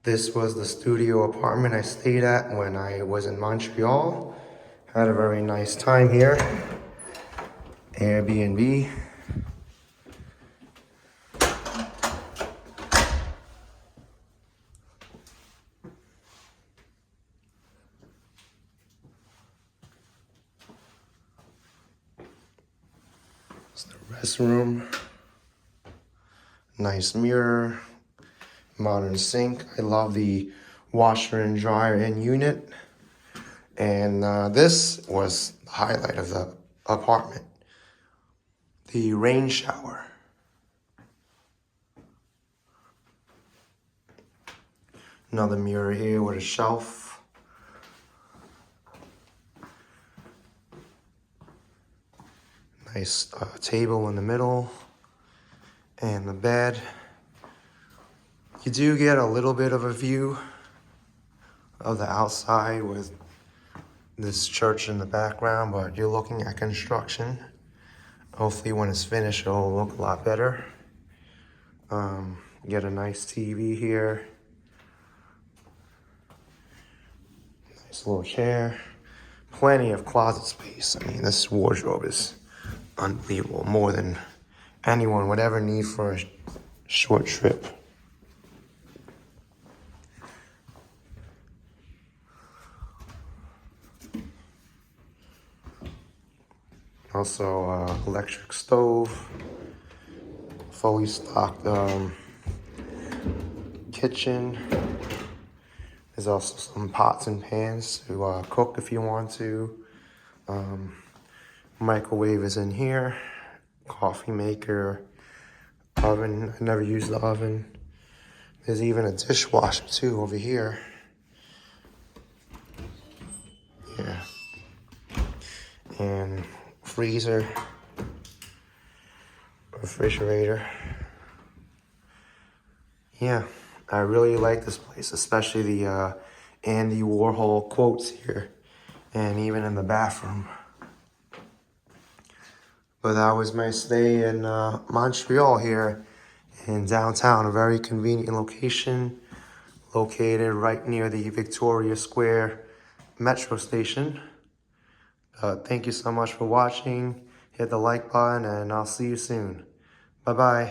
This was the studio apartment I stayed at when I was in Montreal. Had a very nice time here. Airbnb. It's the restroom. Nice mirror. Modern sink. I love the washer and dryer in unit. And this was the highlight of the apartment. The rain shower. Another mirror here with a shelf. Nice table in the middle. And the bed. You do get a little bit of a view of the outside with this church in the background, but you're looking at construction. Hopefully when it's finished, it'll look a lot better. Get a nice TV here. Nice little chair. Plenty of closet space. I mean, this wardrobe is unbelievable. More than anyone would ever need for a short trip. Also, electric stove, fully stocked kitchen. There's also some pots and pans to cook if you want to. Microwave is in here. Coffee maker, oven. I never use the oven. There's even a dishwasher too over here. Yeah. And freezer, refrigerator. Yeah, I really like this place, especially the Andy Warhol quotes here, and even in the bathroom. But that was my stay in Montreal here in downtown, a very convenient location, located right near the Victoria Square metro station. Thank you so much for watching. Hit the like button and I'll see you soon. Bye-bye.